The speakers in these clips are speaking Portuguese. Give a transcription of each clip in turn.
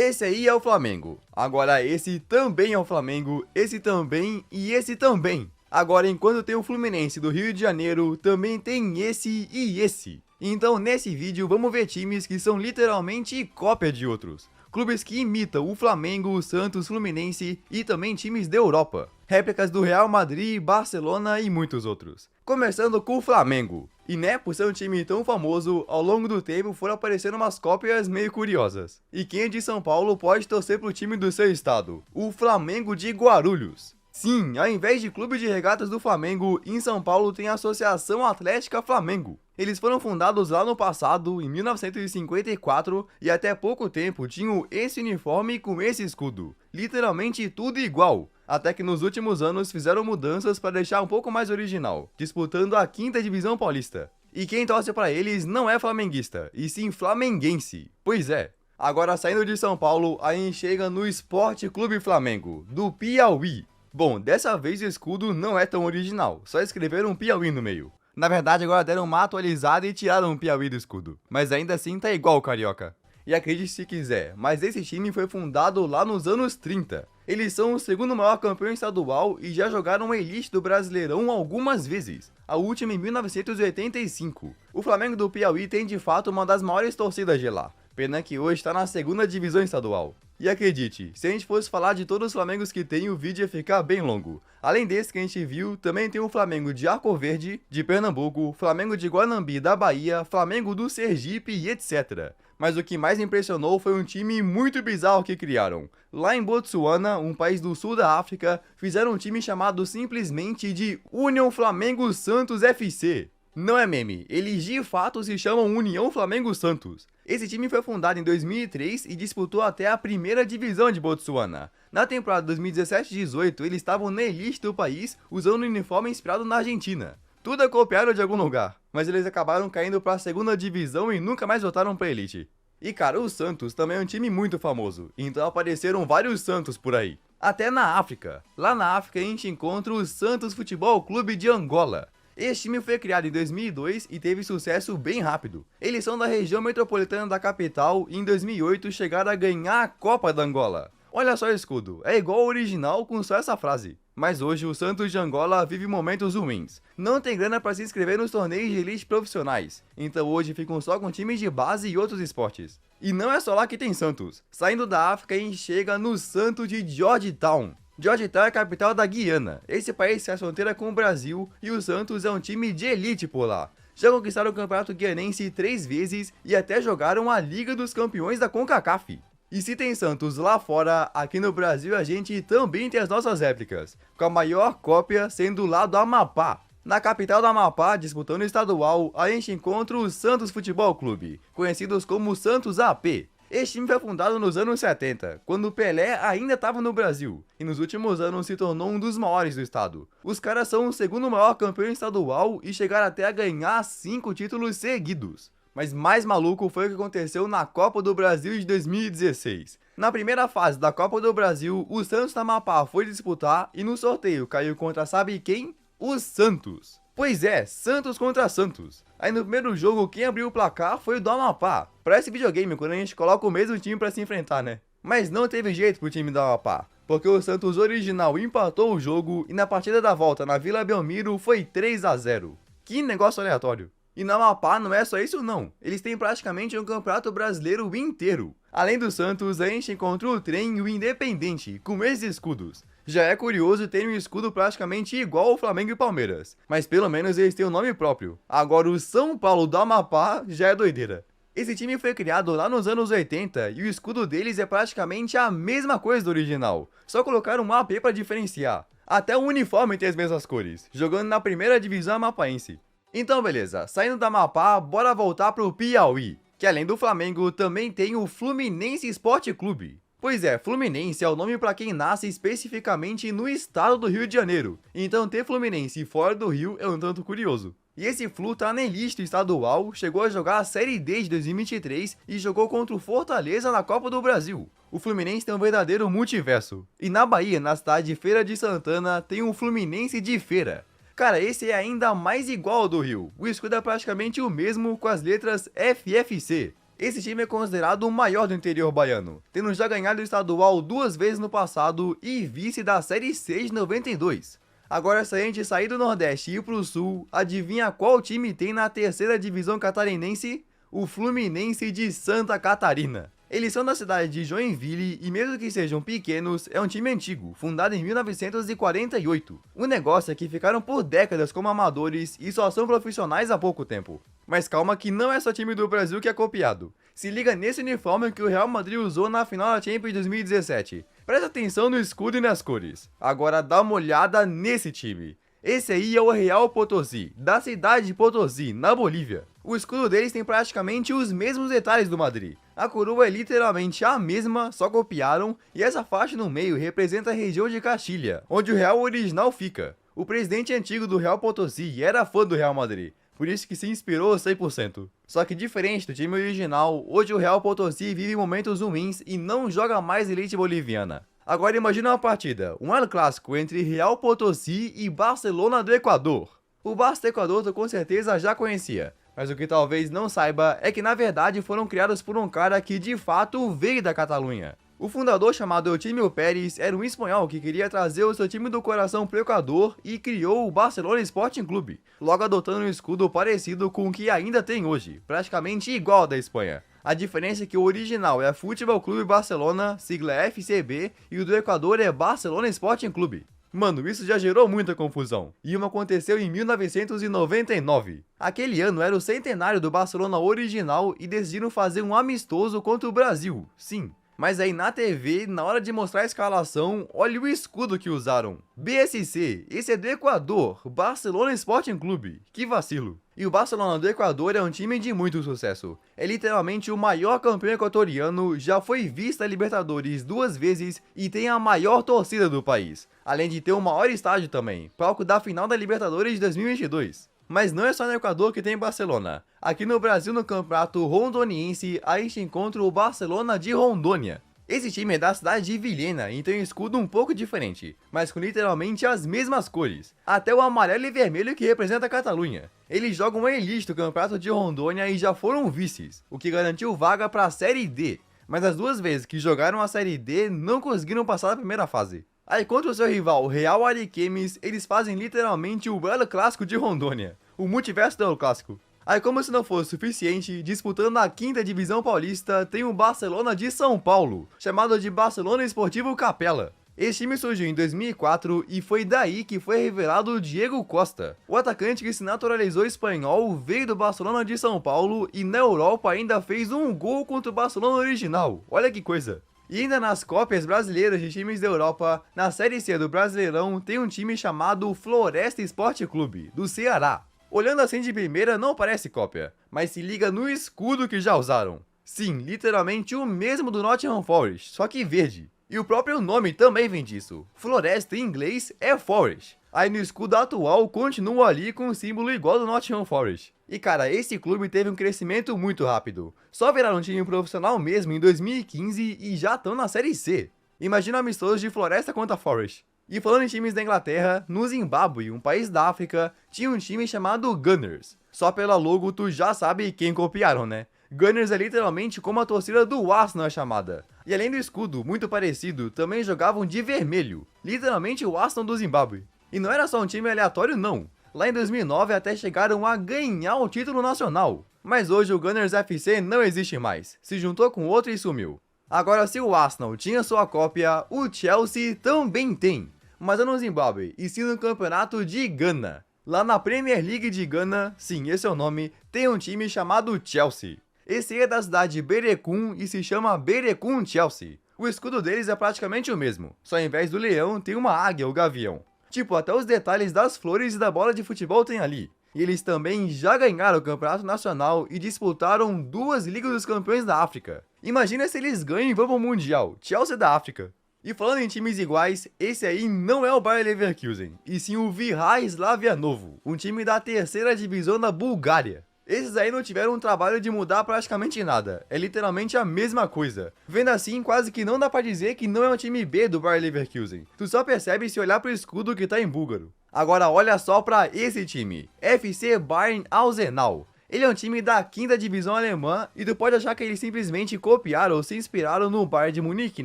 Esse aí é o Flamengo. Agora esse também é o Flamengo, esse também e esse também. Agora, enquanto tem o Fluminense do Rio de Janeiro, também tem esse e esse. Então, nesse vídeo, vamos ver times que são literalmente cópia de outros. Clubes que imitam o Flamengo, o Santos, Fluminense e também times da Europa. Réplicas do Real Madrid, Barcelona e muitos outros. Começando com o Flamengo. E por ser um time tão famoso, ao longo do tempo foram aparecendo umas cópias meio curiosas. E quem é de São Paulo pode torcer pro time do seu estado, o Flamengo de Guarulhos. Sim, ao invés de Clube de Regatas do Flamengo, em São Paulo tem a Associação Atlética Flamengo. Eles foram fundados lá no passado, em 1954, e até pouco tempo tinham esse uniforme com esse escudo. Literalmente tudo igual. Até que nos últimos anos fizeram mudanças para deixar um pouco mais original, disputando a 5ª Divisão Paulista. E quem torce para eles não é flamenguista, e sim flamenguense. Pois é. Agora saindo de São Paulo, a gente chega no Esporte Clube Flamengo, do Piauí. Bom, dessa vez o escudo não é tão original, só escreveram um Piauí no meio. Na verdade agora deram uma atualizada e tiraram um Piauí do escudo, mas ainda assim tá igual o carioca. E acredite se quiser, mas esse time foi fundado lá nos anos 30. Eles são o segundo maior campeão estadual e já jogaram a elite do Brasileirão algumas vezes, a última em 1985. O Flamengo do Piauí tem de fato uma das maiores torcidas de lá, pena que hoje está na 2ª divisão estadual. E acredite, se a gente fosse falar de todos os Flamengos que tem, o vídeo ia ficar bem longo. Além desse que a gente viu, também tem o Flamengo de Arco Verde, de Pernambuco, Flamengo de Guanambi da Bahia, Flamengo do Sergipe e etc. Mas o que mais impressionou foi um time muito bizarro que criaram. Lá em Botsuana, um país do sul da África, fizeram um time chamado simplesmente de União Flamengo Santos FC. Não é meme, eles de fato se chamam União Flamengo Santos. Esse time foi fundado em 2003 e disputou até a 1ª divisão de Botsuana. Na temporada 2017-18, eles estavam na elite do país usando um uniforme inspirado na Argentina. Tudo é copiado de algum lugar, mas eles acabaram caindo para a 2ª divisão e nunca mais voltaram para a elite. E cara, o Santos também é um time muito famoso, então apareceram vários Santos por aí. Até na África. Lá na África a gente encontra o Santos Futebol Clube de Angola. Esse time foi criado em 2002 e teve sucesso bem rápido. Eles são da região metropolitana da capital e em 2008 chegaram a ganhar a Copa da Angola. Olha só o escudo, é igual ao original com só essa frase. Mas hoje o Santos de Angola vive momentos ruins. Não tem grana para se inscrever nos torneios de elite profissionais, então hoje ficam só com times de base e outros esportes. E não é só lá que tem Santos. Saindo da África a gente chega no Santos de Georgetown. Georgetown é a capital da Guiana. Esse país faz fronteira com o Brasil e o Santos é um time de elite por lá. Já conquistaram o Campeonato Guianense 3 vezes e até jogaram a Liga dos Campeões da CONCACAF. E se tem Santos lá fora, aqui no Brasil a gente também tem as nossas réplicas, com a maior cópia sendo lá do Amapá. Na capital do Amapá, disputando o estadual, a gente encontra o Santos Futebol Clube, conhecidos como Santos AP. Este time foi fundado nos anos 70, quando o Pelé ainda estava no Brasil, e nos últimos anos se tornou um dos maiores do estado. Os caras são o 2º maior campeão estadual e chegaram até a ganhar 5 títulos seguidos. Mas mais maluco foi o que aconteceu na Copa do Brasil de 2016. Na primeira fase da Copa do Brasil, o Santos do Amapá foi disputar e no sorteio caiu contra sabe quem? O Santos. Pois é, Santos contra Santos. Aí no primeiro jogo, quem abriu o placar foi o do Amapá. Parece videogame quando a gente coloca o mesmo time pra se enfrentar, né? Mas não teve jeito pro time do Amapá, porque o Santos original empatou o jogo e na partida da volta na Vila Belmiro foi 3-0. Que negócio aleatório. E no Amapá não é só isso não, eles têm praticamente um campeonato brasileiro inteiro. Além do Santos, a gente encontra o Trem e o Independente, com esses escudos. Já é curioso ter um escudo praticamente igual ao Flamengo e Palmeiras, mas pelo menos eles têm um nome próprio. Agora o São Paulo do Amapá já é doideira. Esse time foi criado lá nos anos 80 e o escudo deles é praticamente a mesma coisa do original, só colocaram um AP para diferenciar. Até o uniforme tem as mesmas cores, jogando na 1ª divisão amapaense. Então beleza, saindo da Amapá, bora voltar pro Piauí, que além do Flamengo também tem o Fluminense Esporte Clube. Pois é, Fluminense é o nome para quem nasce especificamente no estado do Rio de Janeiro, então ter Fluminense fora do Rio é um tanto curioso. E esse Flu tá na elite estadual, chegou a jogar a Série D de 2023 e jogou contra o Fortaleza na Copa do Brasil. O Fluminense tem um verdadeiro multiverso. E na Bahia, na cidade de Feira de Santana, tem um Fluminense de Feira. Cara, esse é ainda mais igual ao do Rio. O escudo é praticamente o mesmo com as letras FFC. Esse time é considerado o maior do interior baiano, tendo já ganhado o estadual 2 vezes no passado e vice da Série C de 92. Agora, se a gente sair do Nordeste e ir pro Sul, adivinha qual time tem na terceira divisão catarinense? O Fluminense de Santa Catarina. Eles são da cidade de Joinville e, mesmo que sejam pequenos, é um time antigo, fundado em 1948. O negócio é que ficaram por décadas como amadores e só são profissionais há pouco tempo. Mas calma que não é só time do Brasil que é copiado. Se liga nesse uniforme que o Real Madrid usou na final da Champions 2017. Presta atenção no escudo e nas cores. Agora dá uma olhada nesse time. Esse aí é o Real Potosí, da cidade de Potosí, na Bolívia. O escudo deles tem praticamente os mesmos detalhes do Madrid. A coroa é literalmente a mesma, só copiaram, e essa faixa no meio representa a região de Castilha, onde o Real original fica. O presidente antigo do Real Potosí era fã do Real Madrid, por isso que se inspirou 100%. Só que diferente do time original, hoje o Real Potosí vive momentos ruins e não joga mais elite boliviana. Agora imagina uma partida, um El Clássico entre Real Potosí e Barcelona do Equador. O Barça do Equador tu com certeza já conhecia, mas o que talvez não saiba é que na verdade foram criados por um cara que de fato veio da Catalunha. O fundador, chamado Eutimio Pérez, era um espanhol que queria trazer o seu time do coração pro Equador e criou o Barcelona Sporting Clube, logo adotando um escudo parecido com o que ainda tem hoje, praticamente igual ao da Espanha. A diferença é que o original é Futebol Clube Barcelona, sigla FCB, e o do Equador é Barcelona Sporting Clube. Mano, isso já gerou muita confusão. E uma aconteceu em 1999. Aquele ano era o centenário do Barcelona original e decidiram fazer um amistoso contra o Brasil, sim. Mas aí na TV, na hora de mostrar a escalação, olha o escudo que usaram. BSC, esse é do Equador, Barcelona Sporting Clube. Que vacilo. E o Barcelona do Equador é um time de muito sucesso. É literalmente o maior campeão equatoriano, já foi visto a Libertadores 2 vezes e tem a maior torcida do país. Além de ter o maior estádio também, palco da final da Libertadores de 2022. Mas não é só no Equador que tem Barcelona. Aqui no Brasil, no campeonato rondoniense, a gente encontra o Barcelona de Rondônia. Esse time é da cidade de Vilhena e tem um escudo um pouco diferente, mas com literalmente as mesmas cores, até o amarelo e vermelho que representa a Catalunha. Eles jogam a elite do campeonato de Rondônia e já foram vices, o que garantiu vaga para a Série D, mas as 2 vezes que jogaram a Série D não conseguiram passar da primeira fase. Aí contra o seu rival Real Ariquemes, eles fazem literalmente o El Clássico de Rondônia, o multiverso do El Clássico. Aí como se não fosse suficiente, disputando a 5ª divisão paulista, tem o Barcelona de São Paulo, chamado de Barcelona Esportivo Capela. Esse time surgiu em 2004 e foi daí que foi revelado o Diego Costa. O atacante que se naturalizou espanhol veio do Barcelona de São Paulo e na Europa ainda fez um gol contra o Barcelona original, olha que coisa. E ainda nas cópias brasileiras de times da Europa, na Série C do Brasileirão tem um time chamado Floresta Esporte Clube, do Ceará. Olhando assim de primeira não parece cópia, mas se liga no escudo que já usaram. Sim, literalmente o mesmo do Nottingham Forest, só que verde. E o próprio nome também vem disso, Floresta em inglês é Forest. Aí no escudo atual continua ali com um símbolo igual do Nottingham Forest. E cara, esse clube teve um crescimento muito rápido. Só viraram um time profissional mesmo em 2015 e já estão na Série C. Imagina o amistoso de Floresta contra Forest. E falando em times da Inglaterra, no Zimbábue, um país da África, tinha um time chamado Gunners. Só pela logo tu já sabe quem copiaram, né? Gunners é literalmente como a torcida do Arsenal é chamada. E além do escudo, muito parecido, também jogavam de vermelho. Literalmente o Arsenal do Zimbábue. E não era só um time aleatório não. Lá em 2009 até chegaram a ganhar o título nacional. Mas hoje o Gunners FC não existe mais. Se juntou com outro e sumiu. Agora se o Arsenal tinha sua cópia, o Chelsea também tem. Mas não no Zimbábue, e sim no campeonato de Gana. Lá na Premier League de Gana, sim, esse é o nome, tem um time chamado Chelsea. Esse é da cidade de Berekun e se chama Berekun Chelsea. O escudo deles é praticamente o mesmo, só ao invés do leão tem uma águia ou gavião. Tipo, até os detalhes das flores e da bola de futebol tem ali. E eles também já ganharam o campeonato nacional e disputaram 2 Ligas dos Campeões da África. Imagina se eles ganham e vão pro Mundial, Chelsea da África. E falando em times iguais, esse aí não é o Bayer Leverkusen, e sim o Vihar Slavianovo, um time da 3ª divisão da Bulgária. Esses aí não tiveram um trabalho de mudar praticamente nada, é literalmente a mesma coisa. Vendo assim, quase que não dá pra dizer que não é um time B do Bayer Leverkusen, tu só percebe se olhar pro escudo que tá em búlgaro. Agora olha só pra esse time, FC Bayern Arsenal. Ele é um time da 5ª divisão alemã e tu pode achar que eles simplesmente copiaram ou se inspiraram no Bayern de Munique,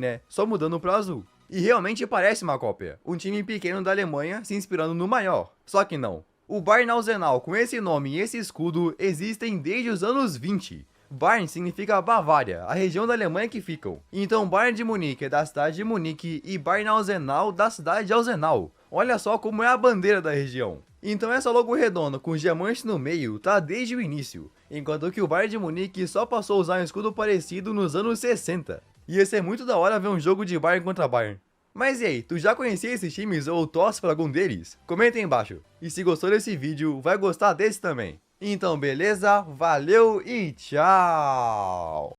né? Só mudando pro azul. E realmente parece uma cópia, um time pequeno da Alemanha se inspirando no maior. Só que não. O Bayern Nausenal com esse nome e esse escudo existem desde os anos 20. Bayern significa Bavária, a região da Alemanha que ficam. Então Bayern de Munique é da cidade de Munique e Bayern Nausenal da cidade de Ausenal. Olha só como é a bandeira da região. Então essa logo redonda com os diamantes no meio tá desde o início, enquanto que o Bayern de Munique só passou a usar um escudo parecido nos anos 60. Ia ser muito da hora ver um jogo de Bayern contra Bayern. Mas e aí, tu já conhecia esses times ou torce para algum deles? Comenta aí embaixo. E se gostou desse vídeo, vai gostar desse também. Então beleza, valeu e tchau!